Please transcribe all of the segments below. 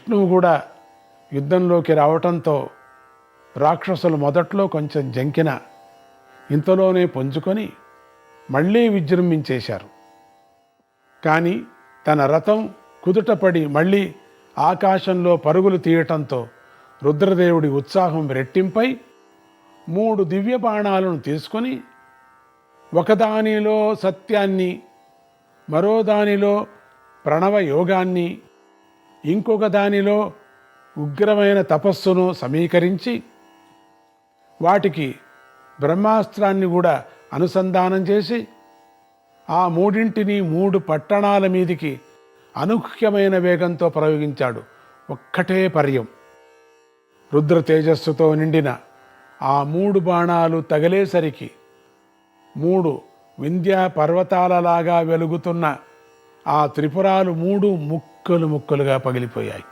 విష్ణువు కూడా యుద్ధంలోకి రావటంతో రాక్షసులు మొదట్లో కొంచెం జంకిన ఇంతలోనే పుంజుకొని మళ్ళీ విజృంభించేశారు. కానీ తన రథం కుదుటపడి మళ్ళీ ఆకాశంలో పరుగులు తీయటంతో రుద్రదేవుడి ఉత్సాహం రెట్టింపై 3 దివ్య బాణాలను తీసుకొని ఒకదానిలో సత్యాన్ని, మరో దానిలో ప్రణవ యోగాన్ని, ఇంకొక దానిలో ఉగ్రమైన తపస్సును సమీకరించి వాటికి బ్రహ్మాస్త్రాన్ని కూడా అనుసంధానం చేసి ఆ 3ంటిని 3 పట్టణాల మీదికి అనూహ్యమైన వేగంతో ప్రయోగించాడు. ఒక్కటే పర్యం. రుద్ర తేజస్సుతో నిండిన ఆ 3 బాణాలు తగిలేసరికి 3 వింధ్యా పర్వతాలలాగా వెలుగుతున్న ఆ త్రిపురాలు 3 ముక్కలు ముక్కలుగా పగిలిపోయాయి.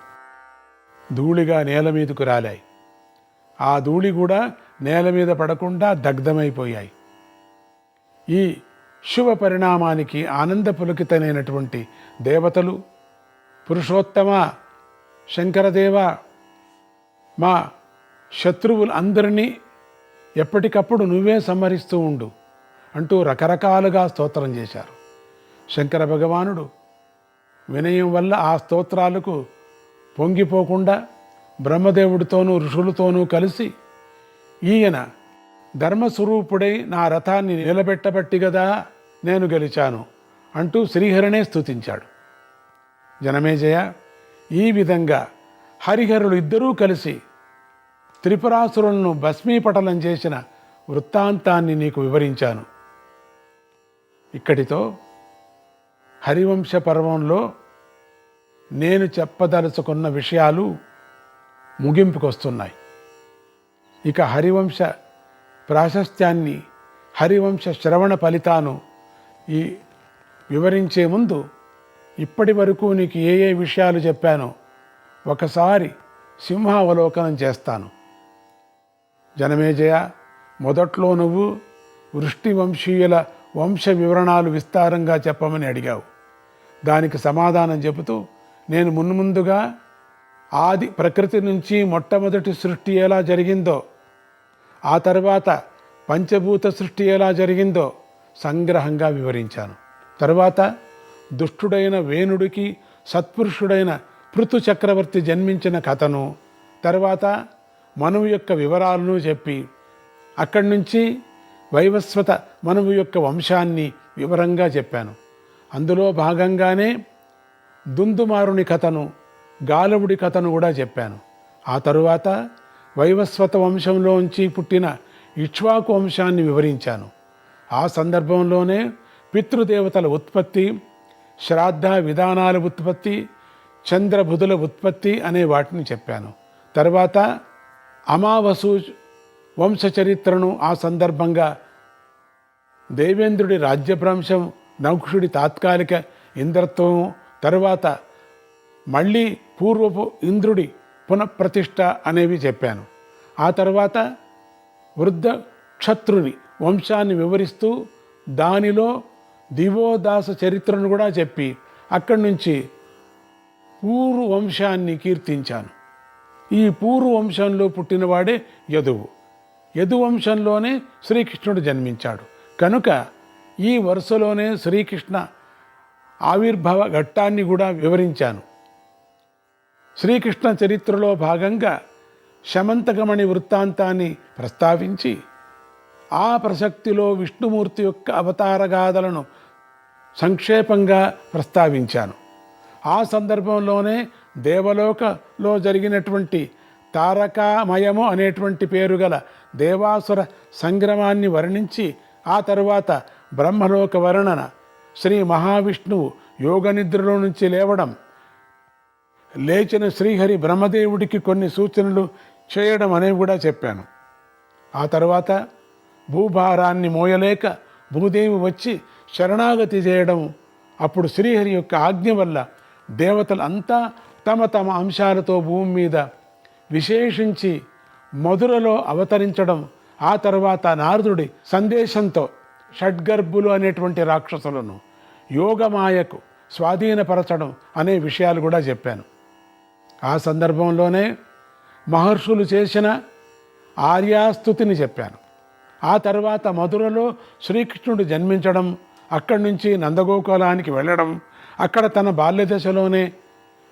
ధూళిగా నేల మీదకు రాలాయి. ఆ ధూళి కూడా నేల మీద పడకుండా దగ్ధమైపోయాయి. ఈ శుభ పరిణామానికి ఆనంద పులకితమైనటువంటి దేవతలు, పురుషోత్తమ శంకరదేవ, మా శత్రువులు అందరినీ ఎప్పటికప్పుడు నువ్వే సంహరిస్తూ ఉండు అంటూ రకరకాలుగా స్తోత్రం చేశారు. శంకర భగవానుడు వినయం వల్ల ఆ స్తోత్రాలకు పొంగిపోకుండా బ్రహ్మదేవుడితోనూ ఋషులతోనూ కలిసి ఈయన ధర్మస్వరూపుడై నా రథాన్ని నిలబెట్టబట్టి గదా నేను గెలిచాను అంటూ శ్రీహరినే స్తుతించాడు. జనమేజయ, ఈ విధంగా హరిహరులు ఇద్దరూ కలిసి త్రిపురాసురులను భస్మీపటలం చేసిన వృత్తాంతాన్ని నీకు వివరించాను. ఇక్కడితో హరివంశ పర్వంలో నేను చెప్పదలుచుకున్న విషయాలు ముగింపుకొస్తున్నాయి. ఇక హరివంశ ప్రాశస్త్యాన్ని, హరివంశ శ్రవణ ఫలితాను ఈ వివరించే ముందు ఇప్పటి వరకు నీకు ఏ ఏ విషయాలు చెప్పానో ఒకసారి సింహావలోకనం చేస్తాను. జనమేజయ, మొదట్లో నువ్వు వృష్టి వంశీయుల వంశ వివరణాలు విస్తారంగా చెప్పమని అడిగావు. దానికి సమాధానం చెబుతూ నేను మున్ముందుగా ఆది ప్రకృతి నుంచి మొట్టమొదటి సృష్టి ఎలా జరిగిందో, ఆ తర్వాత పంచభూత సృష్టి ఎలా జరిగిందో సంగ్రహంగా వివరించాను. తర్వాత దుష్టుడైన వేణుడికి సత్పురుషుడైన పృథు చక్రవర్తి జన్మించిన కథను, తర్వాత మనువు యొక్క వివరాలను చెప్పి అక్కడి నుంచి వైవస్వత మనువు యొక్క వంశాన్ని వివరంగా చెప్పాను. అందులో భాగంగానే దుందుమారుని కథను, గాలవుడి కథను కూడా చెప్పాను. ఆ తరువాత వైవస్వత వంశంలోంచి పుట్టిన ఇక్ష్వాకు వంశాన్ని వివరించాను. ఆ సందర్భంలోనే పితృదేవతల ఉత్పత్తి, శ్రాద్ధ విధానాల ఉత్పత్తి, చంద్రబుధుల ఉత్పత్తి అనే వాటిని చెప్పాను. తర్వాత అమావసు వంశ చరిత్రను, ఆ సందర్భంగా దేవేంద్రుడి రాజ్యభ్రంశం, నౌక్షుడి తాత్కాలిక ఇంద్రత్వం, తరువాత మళ్ళీ పూర్వపు ఇంద్రుడి పునఃప్రతిష్ఠ అనేవి చెప్పాను. ఆ తర్వాత వృద్ధ క్షత్రుని వంశాన్ని వివరిస్తూ దానిలో దివోదాస చరిత్రను కూడా చెప్పి అక్కడి నుంచి పూర్వ వంశాన్ని కీర్తించాను. ఈ పూర్వ వంశంలో పుట్టినవాడే యదువు. యదువంశంలోనే శ్రీకృష్ణుడు జన్మించాడు. కనుక ఈ వరుసలోనే శ్రీకృష్ణ ఆవిర్భావ ఘట్టాన్ని కూడా వివరించాను. శ్రీకృష్ణ చరిత్రలో భాగంగా శమంతకమణి వృత్తాంతాన్ని ప్రస్తావించి ఆ ప్రసక్తిలో విష్ణుమూర్తి యొక్క అవతారగాథలను సంక్షేపంగా ప్రస్తావించాను. ఆ సందర్భంలోనే దేవలోకలో జరిగినటువంటి తారకామయము అనేటువంటి పేరు గల దేవాసుర సంగ్రమాన్ని వర్ణించి ఆ తరువాత బ్రహ్మలోక వర్ణన, శ్రీ మహావిష్ణువు యోగనిద్రలో నుంచి లేవడం, లేచిన శ్రీహరి బ్రహ్మదేవుడికి కొన్ని సూచనలు చేయడం అనేవి కూడా చెప్పాను. ఆ తర్వాత భూభారాన్ని మోయలేక భూదేవి వచ్చి శరణాగతి చేయడం, అప్పుడు శ్రీహరి యొక్క ఆజ్ఞ వల్ల దేవతలు అంతా తమ తమ అంశాలతో భూమి మీద విశేషించి మధురలో అవతరించడం, ఆ తర్వాత నారదుడి సందేశంతో షడ్గర్భులు అనేటువంటి రాక్షసులను యోగమాయకు స్వాధీనపరచడం అనే విషయాలు కూడా చెప్పాను. ఆ సందర్భంలోనే మహర్షులు చేసిన ఆర్యాస్తుతిని చెప్పాను. ఆ తర్వాత మధురలో శ్రీకృష్ణుడు జన్మించడం, అక్కడి నుంచి నందగోకులానికి వెళ్ళడం, అక్కడ తన బాల్య దశలోనే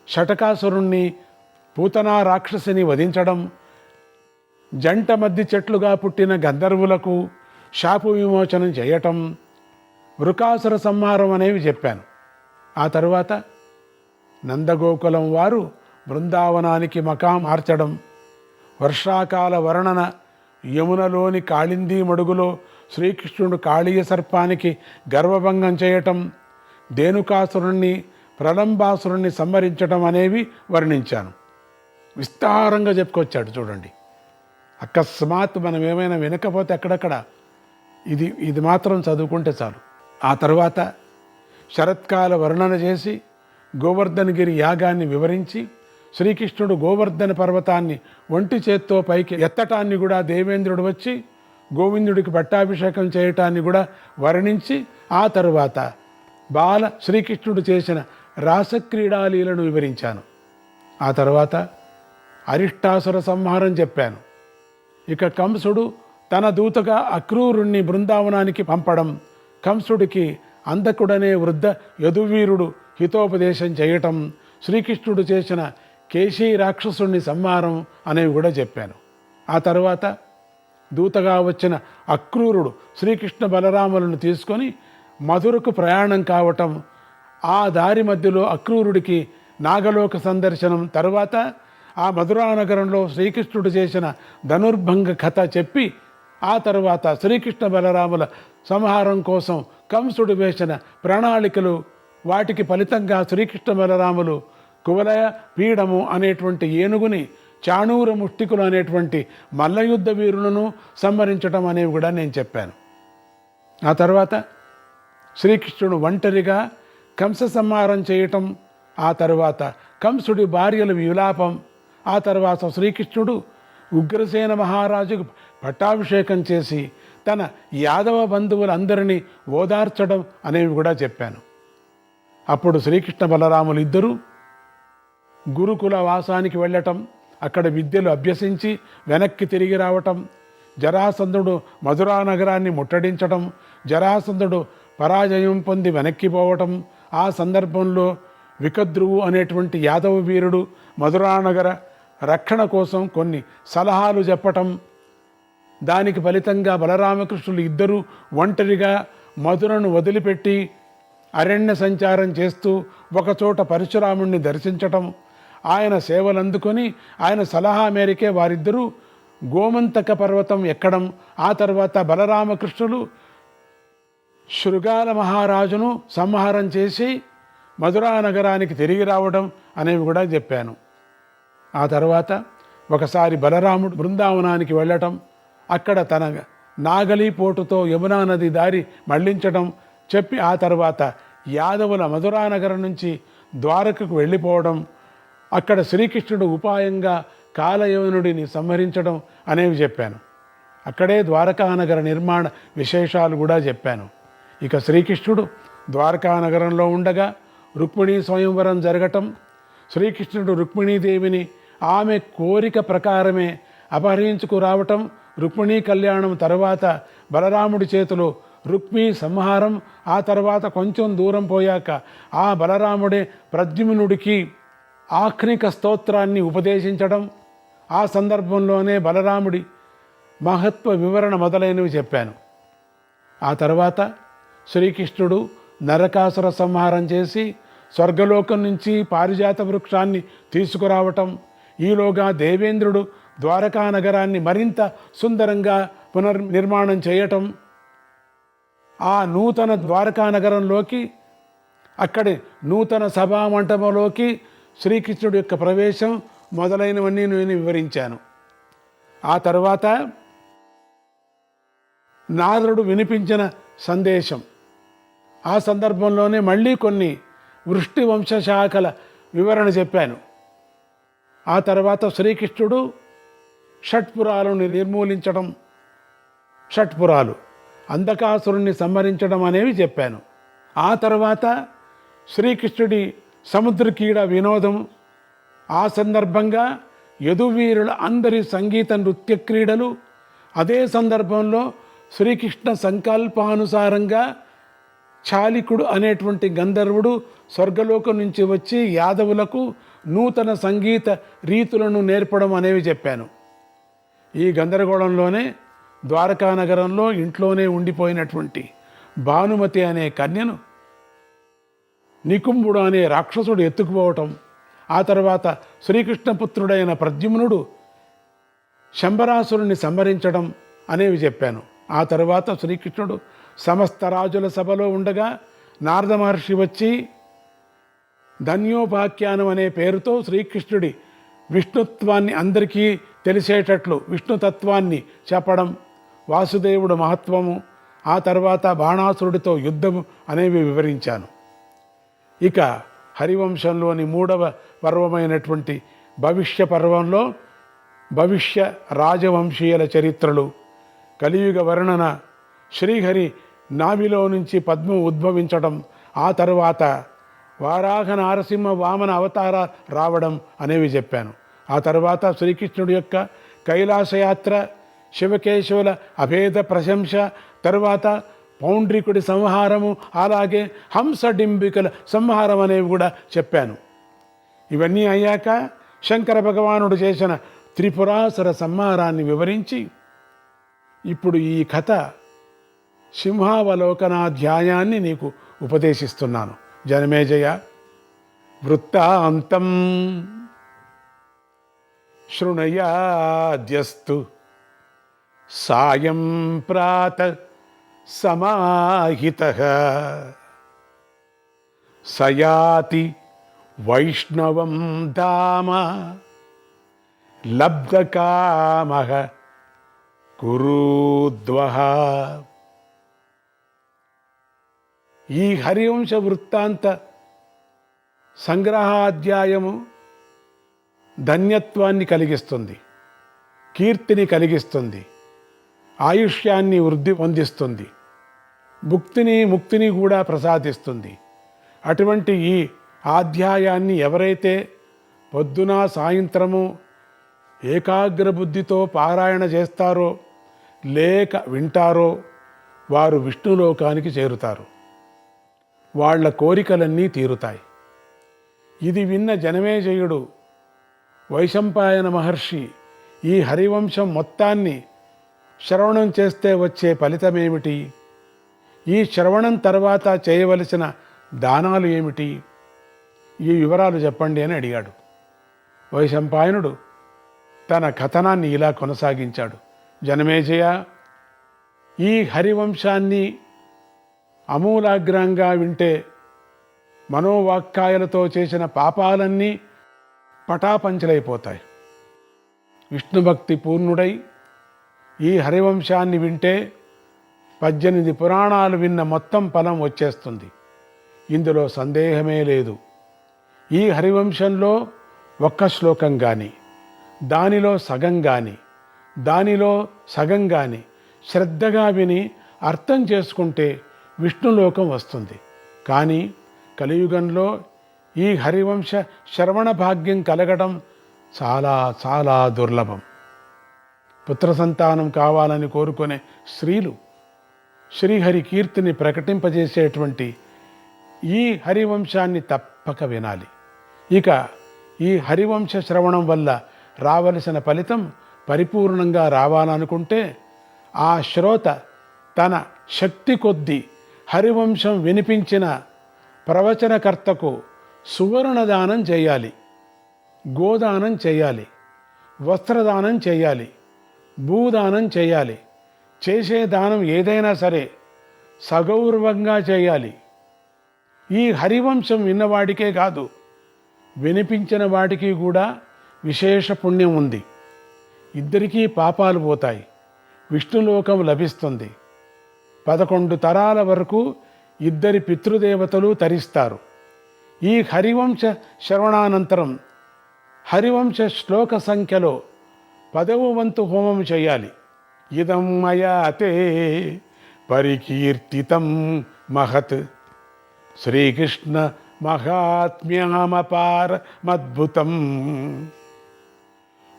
షటకాసురుణ్ణి, పూతనా రాక్షసిని వధించడం, జంట మధ్య చెట్లుగా పుట్టిన గంధర్వులకు శాప విమోచనం చేయటం, వృకాసుర సంహారం అనేవి చెప్పాను. ఆ తరువాత నందగోకులం వారు బృందావనానికి మకాం మార్చడం, వర్షాకాల వర్ణన యమునలోని కాళిందీ మడుగులో శ్రీకృష్ణుడు కాళీయ సర్పానికి గర్వభంగం చేయటం, ధేనుకాసురుణ్ణి, ప్రలంబాసురుణ్ణి సంహరించడం అనేవి వర్ణించాను. విస్తారంగా చెప్పుకొచ్చాడు చూడండి. అకస్మాత్ మనం ఏమైనా వినకపోతే అక్కడక్కడ ఇది మాత్రం చదువుకుంటే చాలు. ఆ తర్వాత శరత్కాల వర్ణన చేసి గోవర్ధనగిరి యాగాన్ని వివరించి, శ్రీకృష్ణుడు గోవర్ధన పర్వతాన్ని ఒంటి చేత్తో పైకి ఎత్తటాన్ని కూడా దేవేంద్రుడు వచ్చి గోవిందుడికి పట్టాభిషేకం చేయటాన్ని కూడా వర్ణించి, ఆ తరువాత బాల శ్రీకృష్ణుడు చేసిన రాసక్రీడాలీలను వివరించాను. ఆ తర్వాత అరిష్టాసుర సంహారం చెప్పాను. ఇక కంసుడు తన దూతగా అక్రూరుణ్ణి బృందావనానికి పంపడం, కంసుడికి అంధకుడనే వృద్ధ యదువీరుడు హితోపదేశం చేయటం, శ్రీకృష్ణుడు చేసిన కేశీ రాక్షసుణ్ణి సంహారం అనేవి కూడా చెప్పాను. ఆ తర్వాత దూతగా వచ్చిన అక్రూరుడు శ్రీకృష్ణ బలరాములను తీసుకొని మధురకు ప్రయాణం కావటం, ఆ దారి మధ్యలో అక్రూరుడికి నాగలోక సందర్శనం, తరువాత ఆ మధురానగరంలో శ్రీకృష్ణుడు చేసిన ధనుర్భంగ కథ చెప్పి, ఆ తర్వాత శ్రీకృష్ణ బలరాముల సంహారం కోసం కంసుడు వేసిన ప్రణాళికలు, వాటికి ఫలితంగా శ్రీకృష్ణ బలరాములు కువలయ పీడము అనేటువంటి ఏనుగుని, చాణూర ముష్టికులు అనేటువంటి మల్లయుద్ధ వీరులను సంహరించడం అనేవి కూడా నేను చెప్పాను. ఆ తర్వాత శ్రీకృష్ణుడు ఒంటరిగా కంస సంహారం చేయటం, ఆ తర్వాత కంసుడి భార్యల విలాపం, ఆ తర్వాత శ్రీకృష్ణుడు ఉగ్రసేన మహారాజుకు పట్టాభిషేకం చేసి తన యాదవ బంధువులందరినీ ఓదార్చడం అనేవి కూడా చెప్పాను. అప్పుడు శ్రీకృష్ణ బలరాములు ఇద్దరూ గురుకుల వాసానికి వెళ్ళటం, అక్కడ విద్యలు అభ్యసించి వెనక్కి తిరిగి రావటం, జరాసంధుడు మధురా నగరాన్ని ముట్టడించటం, జరాసంధుడు పరాజయం పొంది వెనక్కిపోవటం, ఆ సందర్భంలో వికద్రువు అనేటువంటి యాదవ వీరుడు మధురానగర రక్షణ కోసం కొన్ని సలహాలు చెప్పటం, దానికి ఫలితంగా బలరామకృష్ణులు ఇద్దరూ ఒంటరిగా మధురను వదిలిపెట్టి అరణ్య సంచారం చేస్తూ ఒకచోట పరశురాముణ్ణి దర్శించటం, ఆయన సేవలు అందుకొని ఆయన సలహా మేరకే వారిద్దరూ గోమంతక పర్వతం ఎక్కడం, ఆ తర్వాత బలరామకృష్ణులు శృగాల మహారాజును సంహారం చేసి మధురా నగరానికి తిరిగి రావడం అనేవి కూడా చెప్పాను. ఆ తర్వాత ఒకసారి బలరాముడు బృందావనానికి వెళ్ళటం, అక్కడ తన నాగలి పోటుతో యమునా నది దారి మళ్లించడం చెప్పి, ఆ తర్వాత యాదవుల మధురా నగరం నుంచి ద్వారకకు వెళ్ళిపోవడం, అక్కడ శ్రీకృష్ణుడు ఉపాయంగా కాలయవనుడిని సంహరించడం అనేవి చెప్పాను. అక్కడే ద్వారకానగర నిర్మాణ విశేషాలు కూడా చెప్పాను. ఇక శ్రీకృష్ణుడు ద్వారకానగరంలో ఉండగా రుక్మిణీ స్వయంవరం జరగటం, శ్రీకృష్ణుడు రుక్మిణీదేవిని ఆమె కోరిక ప్రకారమే అపహరించుకురావటం, రుక్మిణీ కళ్యాణం తర్వాత బలరాముడి చేతిలో రుక్మీ సంహారం, ఆ తర్వాత కొంచెం దూరం పోయాక ఆ బలరాముడే ప్రద్యుమ్నుడికి ఆఖ్నిక స్తోత్రాన్ని ఉపదేశించడం, ఆ సందర్భంలోనే బలరాముడి మహత్వ వివరణ మొదలైనవి చెప్పాను. ఆ తర్వాత శ్రీకృష్ణుడు నరకాసుర సంహారం చేసి స్వర్గలోకం నుంచి పారిజాత వృక్షాన్ని తీసుకురావటం, ఈలోగా దేవేంద్రుడు ద్వారకా నగరాన్ని మరింత సుందరంగా పునర్నిర్మాణం చేయటం, ఆ నూతన ద్వారకా నగరంలోకి, అక్కడి నూతన సభామంటపంలోకి శ్రీకృష్ణుడి యొక్క ప్రవేశం మొదలైనవన్నీ నేను వివరించాను. ఆ తర్వాత నారదుడు వినిపించిన సందేశం, ఆ సందర్భంలోనే మళ్ళీ కొన్ని వృష్టి వంశశాఖల వివరణ చెప్పాను. ఆ తర్వాత శ్రీకృష్ణుడు షట్పురాలను నిర్మూలించడం, షట్పురాలు అంధకాసురుణ్ణి సంహరించడం అనేవి చెప్పాను. ఆ తర్వాత శ్రీకృష్ణుడి సముద్రకీడ వినోదం, ఆ సందర్భంగా యదువీరుల అందరి సంగీత నృత్య క్రీడలు, అదే సందర్భంలో శ్రీకృష్ణ సంకల్పానుసారంగా చాలికుడు అనేటువంటి గంధర్వుడు స్వర్గలోకం నుంచి వచ్చి యాదవులకు నూతన సంగీత రీతులను నేర్పడం అనేవి చెప్పాను. ఈ గందరగోళంలోనే ద్వారకా నగరంలో ఇంట్లోనే ఉండిపోయినటువంటి భానుమతి అనే కన్యను నికుంభుడు అనే రాక్షసుడు ఎత్తుకుపోవటం, ఆ తర్వాత శ్రీకృష్ణపుత్రుడైన ప్రద్యుమ్నుడు శంబరాసురుణ్ణి సంహరించడం అనేవి చెప్పాను. ఆ తర్వాత శ్రీకృష్ణుడు సమస్త రాజుల సభలో ఉండగా నారద మహర్షి వచ్చి ధన్యోపాఖ్యానం అనే పేరుతో శ్రీకృష్ణుడి విష్ణుత్వాన్ని అందరికీ తెలిసేటట్లు విష్ణుతత్వాన్ని చెప్పడం, వాసుదేవుడు మహత్వము, ఆ తర్వాత బాణాసురుడితో యుద్ధము అనేవి వివరించాను. ఇక హరివంశంలోని 3వ పర్వమైనటువంటి భవిష్య పర్వంలో భవిష్య రాజవంశీయుల చరిత్రలు, కలియుగ వర్ణన, శ్రీహరి నాభిలో నుంచి పద్మం ఉద్భవించడం, ఆ తర్వాత వారాహ నారసింహ వామన అవతార రావడం అనేవి చెప్పాను. ఆ తర్వాత శ్రీకృష్ణుడి యొక్క కైలాసయాత్ర, శివకేశవుల అభేద ప్రశంస, తరువాత పౌండ్రికుడి సంహారము, అలాగే హంసడింబికల సంహారం అనేవి కూడా చెప్పాను. ఇవన్నీ అయ్యాక శంకర భగవానుడు చేసిన త్రిపురాసుర సంహారాన్ని వివరించి ఇప్పుడు ఈ కథ సింహావలోకనాధ్యాయాన్ని నీకు ఉపదేశిస్తున్నాను. జనమేజయ, వృత్తాంతం శృణయాద్యస్తు సాయం ప్రాత సమాహితః సయాతి వైష్ణవం ధామ లబ్ధకామః కురుద్వః. ఈ హరివంశ వృత్తాంత సంగ్రహాధ్యాయము ధన్యత్వాన్ని కలిగిస్తుంది, కీర్తిని కలిగిస్తుంది, ఆయుష్యాన్ని వృద్ధి పొందిస్తుంది, భుక్తిని ముక్తిని కూడా ప్రసాదిస్తుంది. అటువంటి ఈ అధ్యాయాన్ని ఎవరైతే పొద్దున సాయంత్రము ఏకాగ్ర బుద్ధితో పారాయణ చేస్తారో లేక వింటారో వారు విష్ణులోకానికి చేరుతారు, వాళ్ళ కోరికలన్నీ తీరుతాయి. ఇది విన్న జనమేజయుడు వైశంపాయన మహర్షి ఈ హరివంశం మొత్తాన్ని శ్రవణం చేస్తే వచ్చే ఫలితమేమిటి, ఈ శ్రవణం తర్వాత చేయవలసిన దానాలు ఏమిటి, ఈ వివరాలు చెప్పండి అని అడిగాడు. వైశంపాయనుడు తన కథనాన్ని ఇలా కొనసాగించాడు. జనమేజయ, ఈ హరివంశాన్ని అమూలాగ్రంగా వింటే మనోవాక్కాయలతో చేసిన పాపాలన్నీ పటాపంచలైపోతాయి. విష్ణుభక్తి పూర్ణుడై ఈ హరివంశాన్ని వింటే 18 పురాణాలు విన్న మొత్తం ఫలం వచ్చేస్తుంది. ఇందులో సందేహమే లేదు. ఈ హరివంశంలో ఒక్క శ్లోకం కానీ, దానిలో సగం కానీ, దానిలో సగం కానీ శ్రద్ధగా విని అర్థం చేసుకుంటే విష్ణులోకం వస్తుంది. కానీ కలియుగంలో ఈ హరివంశ శ్రవణ భాగ్యం కలగడం చాలా చాలా దుర్లభం. పుత్ర సంతానం కావాలని కోరుకునే స్త్రీలు శ్రీహరి కీర్తిని ప్రకటింపజేసేటువంటి ఈ హరివంశాన్ని తప్పక వినాలి. ఇక ఈ హరివంశ శ్రవణం వల్ల రావలసిన ఫలితం పరిపూర్ణంగా రావాలనుకుంటే ఆ శ్రోత తన శక్తి కొద్దీ హరివంశం వినిపించిన ప్రవచనకర్తకు సువర్ణదానం చేయాలి, గోదానం చేయాలి, వస్త్రదానం చేయాలి, భూదానం చేయాలి. చేసే దానం ఏదైనా సరే సగౌరవంగా చేయాలి. ఈ హరివంశం విన్నవాడికే కాదు, వినిపించిన వాడికి కూడా విశేష పుణ్యం ఉంది. ఇద్దరికీ పాపాలు పోతాయి, విష్ణులోకం లభిస్తుంది. 11 తరాల వరకు ఇద్దరి పితృదేవతలు తరిస్తారు. ఈ హరివంశ శ్రవణానంతరం హరివంశ శ్లోక సంఖ్యలో 10వ వంతు హోమం చేయాలి. ఇదం మయా తే పరికీర్తితం మహత్ శ్రీకృష్ణ మహాత్మ్యమపారమద్భుతం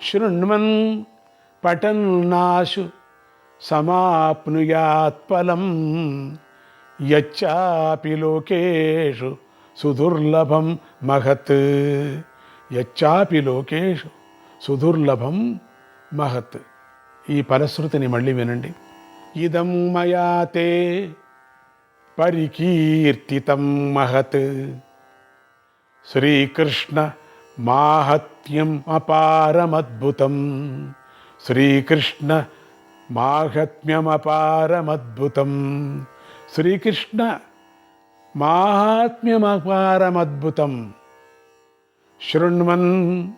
శృణ్వన్ పఠన్నాశు సమాప్నుయాత్ ఫలం యచ్చాపి లోకేషు సుదుర్లభం మహత్. యచ్చాపి లోకేషు సుదుర్లభం మహత్. ఈ ఫలశ్రుతిని మళ్ళీ వినండి. ఇదం మయా తే పరికీర్తితం మహత్ శ్రీకృష్ణ మాహాత్మ్యం అపారమద్భుతం. శ్రీకృష్ణ మాహాత్మ్యమపారమద్భుతం. శ్రీకృష్ణ మాహాత్మ్యమపారమద్భుతం. శృణ్వన్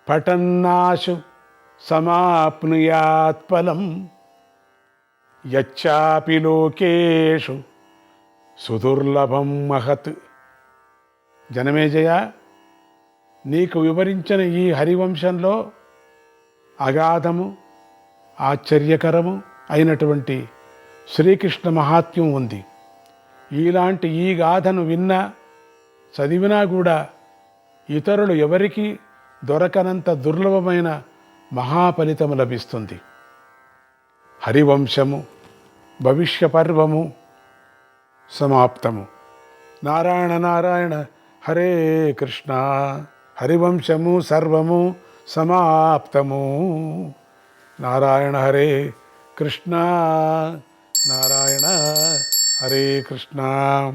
పఠన్నాశు సమాప్నుయాత్ ఫలం యచ్చాపి లోకేషు సుదుర్లభం మహత్. జనమేజయ, నీకు వివరించిన ఈ హరివంశంలో అగాధము ఆశ్చర్యకరము అయినటువంటి శ్రీకృష్ణ మహాత్మ్యం ఉంది. ఇలాంటి ఈ గాథను విన్నా చదివినా కూడా ఇతరులు ఎవరికి దొరకనంత దుర్లభమైన మహాఫలితము లభిస్తుంది. హరివంశము భవిష్య పర్వము సమాప్తము. నారాయణ నారాయణ హరే కృష్ణ. హరివంశము సర్వము సమాప్తము. నారాయణ హరే కృష్ణ. నారాయణ హరే కృష్ణ.